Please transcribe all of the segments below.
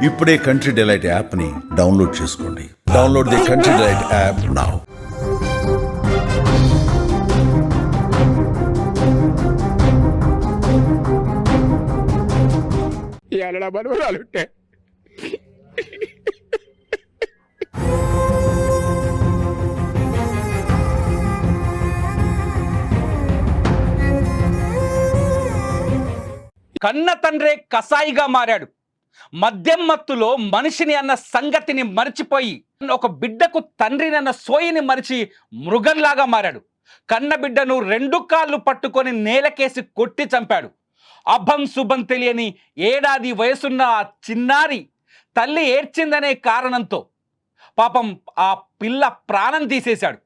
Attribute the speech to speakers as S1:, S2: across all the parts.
S1: ఇప్పుడే country delight యాప్ని download చేసుకోండి. Download the country delight app now.
S2: ఎలా మనవరాలుంటే
S3: కన్న తండ్రే కసాయిగా మారాడు. మద్యం మత్తులో మనిషిని అన్న సంగతిని మరిచిపోయి ఒక బిడ్డకు తండ్రిని అన్న సోయిని మరిచి మృగంలాగా మారాడు. కన్న బిడ్డను 2 కాళ్ళు పట్టుకొని నేలకేసి కొట్టి చంపాడు. అభం శుభం తెలియని ఏడాది వయసున్న ఆ చిన్నారి తల్లి ఏడ్చిందనే కారణంతో పాపం ఆ పిల్ల ప్రాణం తీసేశాడు.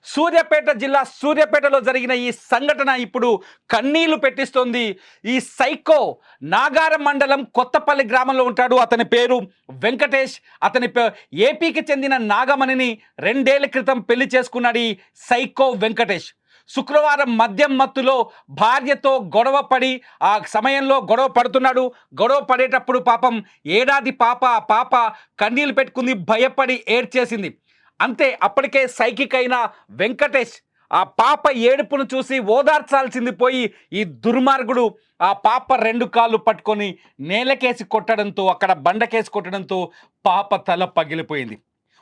S3: సూర్యాపేట జిల్లా సూర్యాపేటలో జరిగిన ఈ సంఘటన ఇప్పుడు కన్నీళ్లు పెట్టిస్తోంది. ఈ సైకో నాగారం మండలం కొత్తపల్లి గ్రామంలో ఉంటాడు. అతని పేరు వెంకటేష్. అతని ఏపీకి చెందిన నాగమణిని 2 ఏళ్ల క్రితం పెళ్లి చేసుకున్నాడు ఈ సైకో వెంకటేష్. శుక్రవారం మద్యం మత్తులో భార్యతో గొడవ పడి ఆ సమయంలో గొడవ పడుతున్నాడు. గొడవ పడేటప్పుడు పాపం ఏడాది పాప కన్నీళ్లు పెట్టుకుంది, భయపడి ఏడ్చేసింది. అంతే, అప్పటికే సైకిక్ అయిన వెంకటేష్ ఆ పాప ఏడుపును చూసి ఓదార్చాల్సింది పోయి ఈ దుర్మార్గుడు ఆ పాప 2 కాళ్ళు పట్టుకొని నేలకేసి కొట్టడంతో, అక్కడ బండకేసి కొట్టడంతో పాప తల పగిలిపోయింది.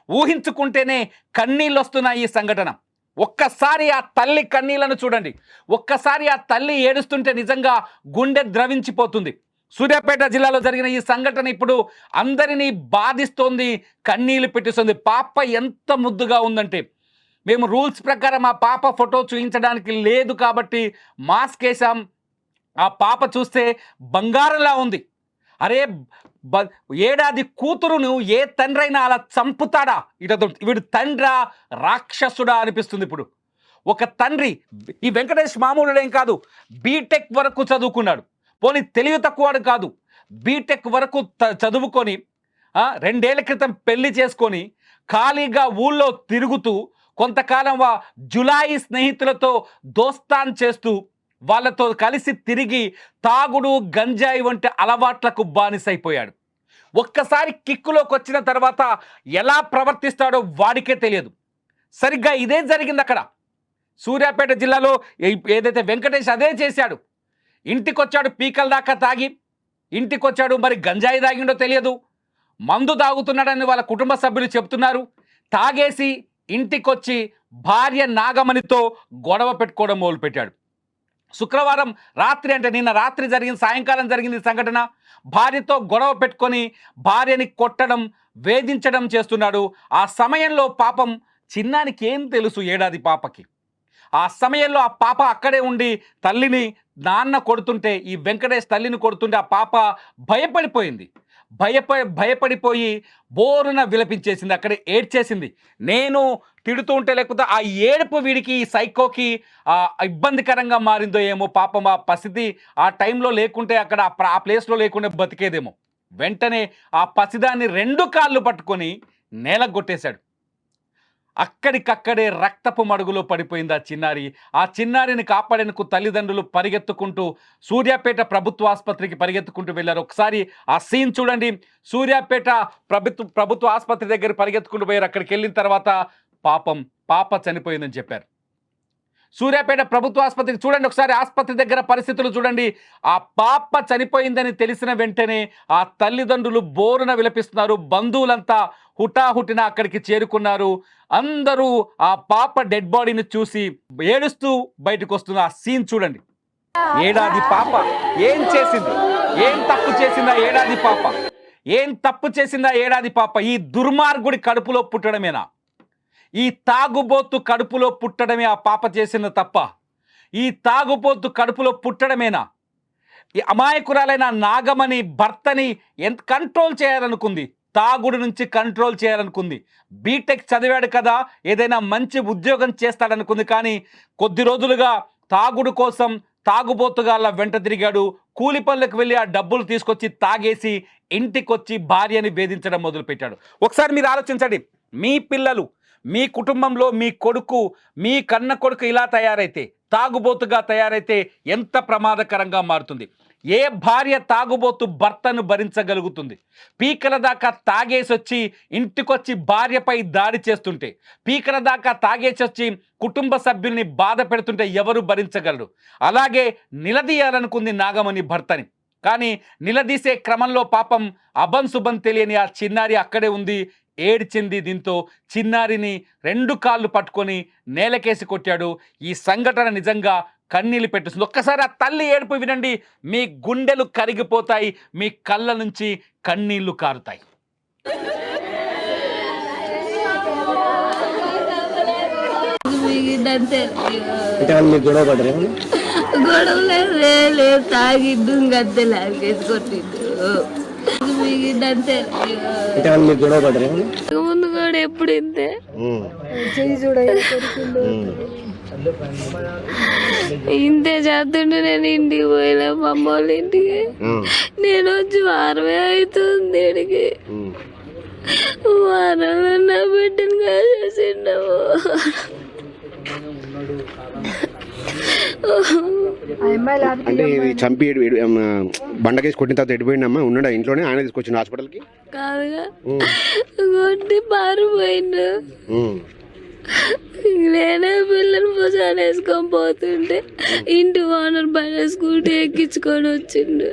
S3: ఊహించుకుంటేనే కన్నీళ్ళు వస్తున్నాయి ఈ సంఘటన. ఒక్కసారి ఆ తల్లి కన్నీళ్లను చూడండి. ఒక్కసారి ఆ తల్లి ఏడుస్తుంటే నిజంగా గుండె ద్రవించిపోతుంది. సూర్యాపేట జిల్లాలో జరిగిన ఈ సంఘటన ఇప్పుడు అందరినీ బాధిస్తోంది, కన్నీళ్లు పెట్టిస్తుంది. పాప ఎంత ముద్దుగా ఉందంటే, మేము రూల్స్ ప్రకారం ఆ పాప ఫోటో చూపించడానికి లేదు కాబట్టి మాస్క్ వేసాం. ఆ పాప చూస్తే బంగారంలా ఉంది. అరే ఏడాది కూతురును ఏ తండ్రి అయినా అలా చంపుతాడా? వీడు తండ్రా రాక్షసుడా అనిపిస్తుంది ఇప్పుడు. ఒక తండ్రి, ఈ వెంకటేష్ మామూలుడేం కాదు, బీటెక్ వరకు చదువుకున్నాడు. పోనీ తెలివి తక్కువడు కాదు, బీటెక్ వరకు చదువుకొని 2 ఏళ్ల క్రితం పెళ్లి చేసుకొని ఖాళీగా ఊళ్ళో తిరుగుతూ కొంతకాలం జులాయి స్నేహితులతో దోస్తాన్ చేస్తూ వాళ్ళతో కలిసి తిరిగి తాగుడు, గంజాయి వంటి అలవాట్లకు బానిసైపోయాడు. ఒక్కసారి కిక్కులోకి వచ్చిన తర్వాత ఎలా ప్రవర్తిస్తాడో వాడికే తెలియదు. సరిగ్గా ఇదే జరిగింది అక్కడ సూర్యాపేట జిల్లాలో. ఏదైతే వెంకటేష్ అదే చేశాడు. ఇంటికొచ్చాడు, పీకల దాకా తాగి ఇంటికొచ్చాడు. మరి గంజాయి తాగిండో తెలియదు, మందు తాగుతున్నాడని వాళ్ళ కుటుంబ సభ్యులు చెప్తున్నారు. తాగేసి ఇంటికొచ్చి భార్య నాగమణితో గొడవ పెట్టుకోవడం మొదలుపెట్టాడు. శుక్రవారం రాత్రి, అంటే నిన్న రాత్రి జరిగింది, సాయంకాలం జరిగింది సంఘటన. భార్యతో గొడవ పెట్టుకొని భార్యని కొట్టడం, వేధించడం చేస్తున్నాడు. ఆ సమయంలో పాపం చిన్నానికి ఏం తెలుసు, ఏడాది పాపకి. ఆ సమయంలో ఆ పాప అక్కడే ఉండి తల్లిని, నాన్న కొడుతుంటే, ఈ వెంకటేష్ తల్లిని కొడుతుంటే ఆ పాప భయపడిపోయింది. భయపడిపోయి బోరున విలపించేసింది, అక్కడే ఏడ్చేసింది. నేను తిడుతూ ఉంటే, లేకపోతే ఆ ఏడుపు వీడికి, ఈ సైకోకి ఇబ్బందికరంగా మారిందో ఏమో. పాపం ఆ పసిది ఆ టైంలో లేకుంటే, అక్కడ ఆ ప్లేస్లో లేకుంటే బతికేదేమో. వెంటనే ఆ పసిదాన్ని 2 కాళ్ళు పట్టుకొని నేలకు కొట్టేశాడు. అక్కడికక్కడే రక్తపు మడుగులో పడిపోయింది ఆ చిన్నారి. ఆ చిన్నారిని కాపాడేందుకు తల్లిదండ్రులు పరిగెత్తుకుంటూ సూర్యాపేట ప్రభుత్వ ఆసుపత్రికి పరిగెత్తుకుంటూ వెళ్ళారు. ఒకసారి ఆ సీన్ చూడండి. సూర్యాపేట ప్రభుత్వ ఆసుపత్రి దగ్గర పరిగెత్తుకుంటూ పోయారు. అక్కడికి వెళ్ళిన తర్వాత పాప చనిపోయిందని చెప్పారు. సూర్యాపేట ప్రభుత్వ ఆసుపత్రికి చూడండి ఒకసారి, ఆసుపత్రి దగ్గర పరిస్థితులు చూడండి. ఆ పాప చనిపోయిందని తెలిసిన వెంటనే ఆ తల్లిదండ్రులు బోరున విలపిస్తున్నారు. బంధువులంతా హుటాహుటిన అక్కడికి చేరుకున్నారు. అందరూ ఆ పాప డెడ్ బాడీని చూసి ఏడుస్తూ బయటకు వస్తున్న ఆ సీన్ చూడండి. ఏడాది పాప ఏం చేసింది? ఏం తప్పు చేసిందా ఏడాది పాప? ఏం తప్పు చేసిందా ఏడాది పాప? ఈ దుర్మార్గుడి కడుపులో పుట్టడమేనా? ఈ తాగుబోతు కడుపులో పుట్టడమే ఆ పాప చేసిన తప్ప? ఈ తాగుబోతు కడుపులో పుట్టడమేనా? ఈ అమాయకురాలైన నాగమణి భర్తని ఎంత కంట్రోల్ చేయాలనుకుంది, తాగుడు నుంచి కంట్రోల్ చేయాలనుకుంది. బీటెక్ చదివాడు కదా, ఏదైనా మంచి ఉద్యోగం చేస్తాడనుకుంది. కానీ కొద్ది రోజులుగా తాగుడు కోసం తాగుబోతుగా వెంట తిరిగాడు. కూలి పనులకు వెళ్ళి ఆ డబ్బులు తీసుకొచ్చి తాగేసి ఇంటికొచ్చి భార్యని వేధించడం మొదలుపెట్టాడు. ఒకసారి మీరు ఆలోచించండి, మీ పిల్లలు, మీ కుటుంబంలో మీ కొడుకు, మీ కన్న కొడుకు ఇలా తయారైతే, తాగుబోతుగా తయారైతే ఎంత ప్రమాదకరంగా మారుతుంది. ఏ భార్య తాగుబోతు భర్తను భరించగలుగుతుంది? పీకల దాకా తాగేసొచ్చి ఇంటికొచ్చి భార్యపై దాడి చేస్తుంటే, పీకల దాకా తాగేసొచ్చి కుటుంబ సభ్యుల్ని బాధ పెడుతుంటే ఎవరు భరించగలరు? అలాగే నిలదీయాలనుకుంది నాగమణి భర్తని. కానీ నిలదీసే క్రమంలో పాపం అభం శుభం తెలియని ఆ చిన్నారి అక్కడే ఉంది, ఏడ్చింది. దీంతో చిన్నారిని 2 కాళ్ళు పట్టుకొని నేలకేసి కొట్టాడు. ఈ సంఘటన నిజంగా కన్నీళ్ళు పెట్టిస్తుంది. ఒక్కసారి ఆ తల్లి ఏడుపు వినండి, మీ గుండెలు కరిగిపోతాయి, మీ కళ్ళ నుంచి కన్నీళ్లు కారుతాయి.
S4: గొడవలే తాగిద్దు గద్దె లాగేసి కొట్టిద్దు. ముందు కూడా ఎప్పుడు ఇంతే ఇంతే చేస్తుండే. నేను ఇంటికి పోయినా మా అమ్మ వాళ్ళ ఇంటికి. నేను వచ్చి వారమే అవుతుంది ఇడికి. వారంలో నా బిడ్డను కాసేసిండవు.
S2: అంటే ఇది చంపి బండకేసి కొట్టిన తర్వాత ఎడిపోయిందమ్మా? ఉన్నాడా ఇంట్లోనే? ఆయన తీసుకొచ్చిన హాస్పిటల్కి?
S4: కాదుగా కొట్టి పారిపోయిండు. నేనే పిల్లలు భుజాలు వేసుకొని పోతుంటే ఇంటి ఓనర్ బండి స్కూటీ ఎక్కించుకొని వచ్చిండు.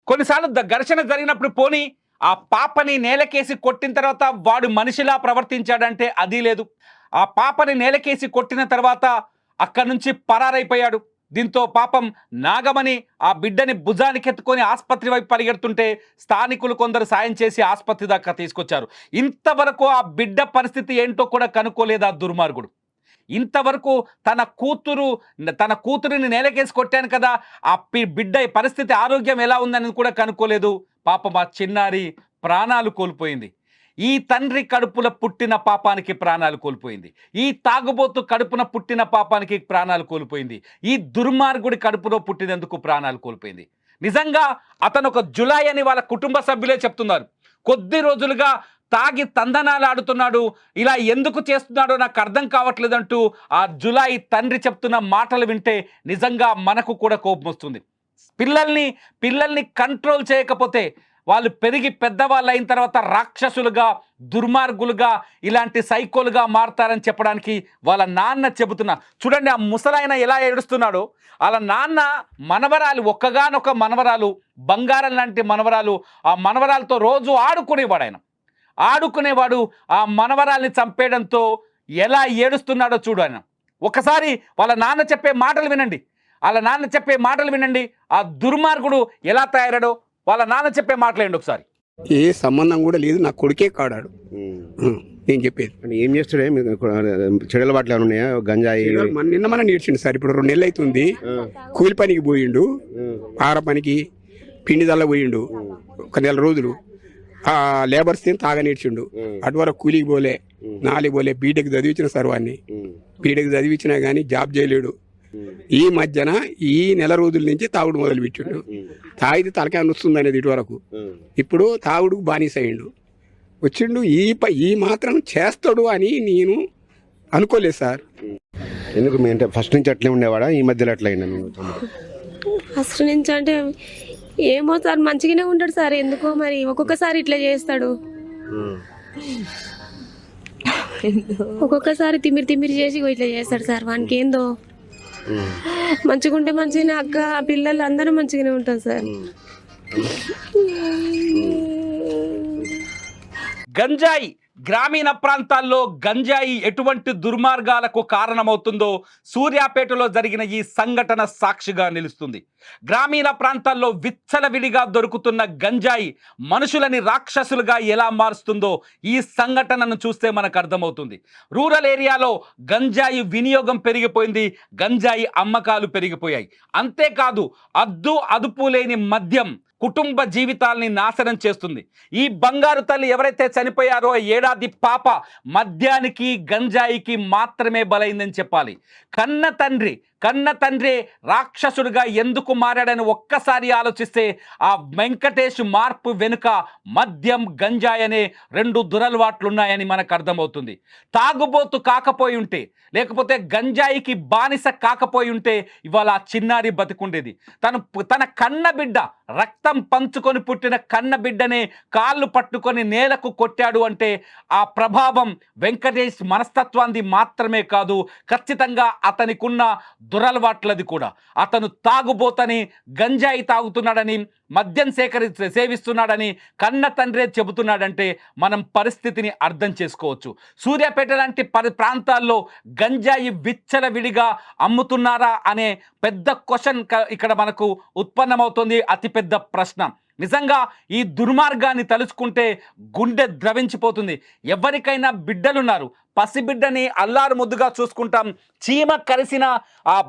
S3: కొన్నిసార్లు ఘర్షణ జరిగినప్పుడు పోనీ ఆ పాపని నేలకేసి కొట్టిన తర్వాత వాడు మనిషిలా ప్రవర్తించాడంటే అది లేదు. ఆ పాపని నేలకేసి కొట్టిన తర్వాత అక్కడి నుంచి పరారైపోయాడు. దీంతో పాపం నాగమణి ఆ బిడ్డని భుజానికి ఎత్తుకొని ఆసుపత్రి వైపు పరిగెడుతుంటే స్థానికులు కొందరు సాయం చేసి ఆసుపత్రి దాకా తీసుకొచ్చారు. ఇంతవరకు ఆ బిడ్డ పరిస్థితి ఏంటో కూడా కనుక్కోలేదు ఆ దుర్మార్గుడు. ఇంతవరకు తన కూతురిని నేలకేసి కొట్టాను కదా, ఆ బిడ్డ పరిస్థితి ఆరోగ్యం ఎలా ఉందని కూడా కనుక్కోలేదు. పాపం ఆ చిన్నారి ప్రాణాలు కోల్పోయింది. ఈ తండ్రి కడుపున పుట్టిన పాపానికి ప్రాణాలు కోల్పోయింది. ఈ తాగుబోతు కడుపున పుట్టిన పాపానికి ప్రాణాలు కోల్పోయింది. ఈ దుర్మార్గుడి కడుపులో పుట్టినందుకు ప్రాణాలు కోల్పోయింది. నిజంగా అతను ఒక జులాయి అని వాళ్ళ కుటుంబ సభ్యులే చెప్తున్నారు. కొద్ది రోజులుగా తాగి తందనాలు ఆడుతున్నాడు, ఇలా ఎందుకు చేస్తున్నాడో నాకు అర్థం కావట్లేదంటూ ఆ జులాయి తండ్రి చెప్తున్న మాటలు వింటే నిజంగా మనకు కూడా కోపం వస్తుంది. పిల్లల్ని కంట్రోల్ చేయకపోతే వాళ్ళు పెరిగి పెద్దవాళ్ళు అయిన తర్వాత రాక్షసులుగా, దుర్మార్గులుగా, ఇలాంటి సైకోలుగా మారతారని చెప్పడానికి వాళ్ళ నాన్న చెబుతున్నా. చూడండి ఆ ముసలాయన ఎలా ఏడుస్తున్నాడో. వాళ్ళ నాన్న మనవరాలు, ఒక్కగానొక్క మనవరాలు, బంగారం లాంటి మనవరాలు, ఆ మనవరాలతో రోజు ఆడుకునేవాడు. ఆ మనవరాల్ని చంపేయడంతో ఎలా ఏడుస్తున్నాడో చూడు ఆయన. ఒకసారి వాళ్ళ నాన్న చెప్పే మాటలు వినండి. ఆ దుర్మార్గుడు ఎలా తయారాడో వాళ్ళ నాన్న చెప్పే మాటలేండి ఒకసారి.
S5: ఏ సంబంధం కూడా లేదు, నా కొడుకే కాడాడు. నేను చెప్పేది
S2: ఏం చేస్తాడే? చెడుల బాటలు ఏమైనా ఉన్నాయా? గంజాయి
S5: నిన్న నేర్చిండు సార్. ఇప్పుడు 2 నెలలు అవుతుంది. కూలి పనికి పోయిండు, ఆర పనికి, పిండి దల్ల పోయిండు. 1 నెల రోజులు ఆ లేబర్స్ తాగా నేర్చిండు. అటువరకు కూలికి పోలే, 4 పోలే. బీటెక్ చదివించిన సార్ వాడిని. బీటెక్ చదివించినా కానీ జాబ్ చేయలేడు. ఈ మధ్యన ఈ నెల రోజుల నుంచి తాగుడు మొదలు పెట్టిండు. తాగితే తలకాయ నొస్తుంది అనేది ఇటువరకు. ఇప్పుడు తాగుడుకు బానిస అయ్యిండు. వచ్చిండు. ఈ మాత్రం చేస్తాడు అని నేను అనుకోలేదు సార్.
S2: ఎందుకు అంటే ఫస్ట్ నుంచి అట్లే ఉండేవాడా? ఈ మధ్యలో అట్లా అయినా?
S4: ఫస్ట్ నుంచి అంటే ఏమో సార్, మంచిగానే ఉంటాడు సార్. ఎందుకో మరి ఒక్కొక్కసారి ఇట్లా చేస్తాడు. ఒక్కొక్కసారి తిమ్మిరి చేసి ఇట్లా చేస్తాడు సార్. వానికి ఏందో మంచిగా ఉంటే మంచిగానే, అక్క పిల్లలు అందరూ మంచిగానే ఉంటాం సార్.
S3: గంజాయి గ్రామీణ ప్రాంతాల్లో గంజాయి ఎటువంటి దుర్మార్గాలకు కారణమవుతుందో సూర్యాపేటలో జరిగిన ఈ సంఘటన సాక్షిగా నిలుస్తుంది. గ్రామీణ ప్రాంతాల్లో విచ్చలవిడిగా దొరుకుతున్న గంజాయి మనుషులని రాక్షసులుగా ఎలా మారుస్తుందో ఈ సంఘటనను చూస్తే మనకు అర్థమవుతుంది. రూరల్ ఏరియాలో గంజాయి వినియోగం పెరిగిపోయింది, గంజాయి అమ్మకాలు పెరిగిపోయాయి. అంతేకాదు అదుపు లేని మద్యం కుటుంబ జీవితాల్ని నాశనం చేస్తుంది. ఈ బంగారు తల్లి ఎవరైతే చనిపోయారో 1 ఏడాది పాప మద్యానికి, గంజాయికి మాత్రమే బలైందని చెప్పాలి. కన్న తండ్రి కన్న తండ్రి రాక్షసుడిగా ఎందుకు మారాడని ఒక్కసారి ఆలోచిస్తే ఆ వెంకటేష్ మార్పు వెనుక మద్యం గంజాయి అనే 2 దురలవాట్లు ఉన్నాయని మనకు అర్థమవుతుంది. తాగుబోతు కాకపోయి ఉంటే, లేకపోతే గంజాయికి బానిస కాకపోయి ఉంటే ఇవాళ ఆ చిన్నారి బతికుండేది. తన కన్న బిడ్డ, రక్తం పంచుకొని పుట్టిన కన్న బిడ్డనే కాళ్ళు పట్టుకొని నేలకు కొట్టాడు అంటే ఆ ప్రభావం వెంకటేష్ మనస్తత్వాన్ని మాత్రమే కాదు, ఖచ్చితంగా అతనికున్న దురలవాట్లది కూడా. అతను తాగుబోతని, గంజాయి తాగుతున్నాడని, మద్యం సేవిస్తున్నాడని కన్న తండ్రే చెబుతున్నాడంటే మనం పరిస్థితిని అర్థం చేసుకోవచ్చు. సూర్యాపేట లాంటి ప్రాంతాల్లో గంజాయి విచ్చలవిడిగా అమ్ముతున్నారా అనే పెద్ద క్వశ్చన్ ఇక్కడ మనకు ఉత్పన్నమవుతుంది, అతిపెద్ద ప్రశ్న. నిజంగా ఈ దుర్మార్గాన్ని తలుచుకుంటే గుండె ద్రవించిపోతుంది. ఎవరికైనా బిడ్డలున్నారు, పసిబిడ్డని అల్లారు ముద్దుగా చూసుకుంటాం. చీమ కరిసిన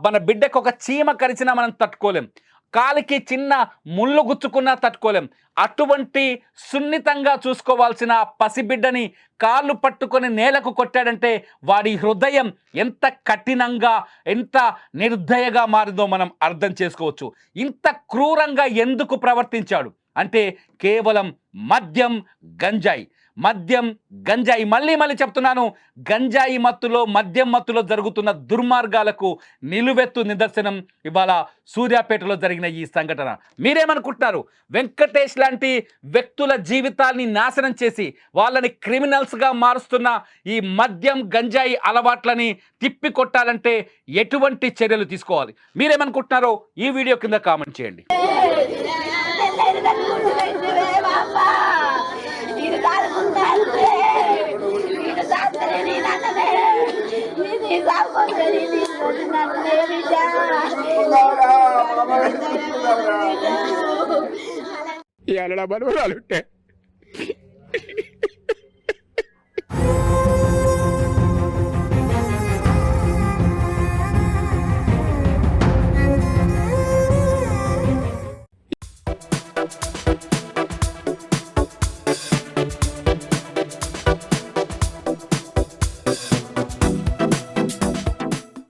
S3: మన బిడ్డకు ఒక చీమ కరిచినా మనం తట్టుకోలేం, కాలికి చిన్న ముళ్ళు గుచ్చుకున్నా తట్టుకోలేం. అటువంటి సున్నితంగా చూసుకోవాల్సిన పసిబిడ్డని కాళ్ళు పట్టుకొని నేలకు కొట్టాడంటే వాడి హృదయం ఎంత కఠినంగా, ఎంత నిర్దయగా మారిందో మనం అర్థం చేసుకోవచ్చు. ఇంత క్రూరంగా ఎందుకు ప్రవర్తించాడు అంటే కేవలం మద్యం గంజాయి. మళ్ళీ చెప్తున్నాను, గంజాయి మత్తులో, మద్యం మత్తులో జరుగుతున్న దుర్మార్గాలకు నిలువెత్తు నిదర్శనం ఇవాళ సూర్యాపేటలో జరిగిన ఈ సంఘటన. మీరేమనుకుంటున్నారు? వెంకటేష్ లాంటి వ్యక్తుల జీవితాల్ని నాశనం చేసి వాళ్ళని క్రిమినల్స్గా మారుస్తున్న ఈ మద్యం గంజాయి అలవాట్లని తిప్పి కొట్టాలంటే ఎటువంటి చర్యలు తీసుకోవాలి? మీరేమనుకుంటున్నారో ఈ వీడియో కింద కామెంట్ చేయండి.
S5: ఈ అలా బరువులు ఉంటే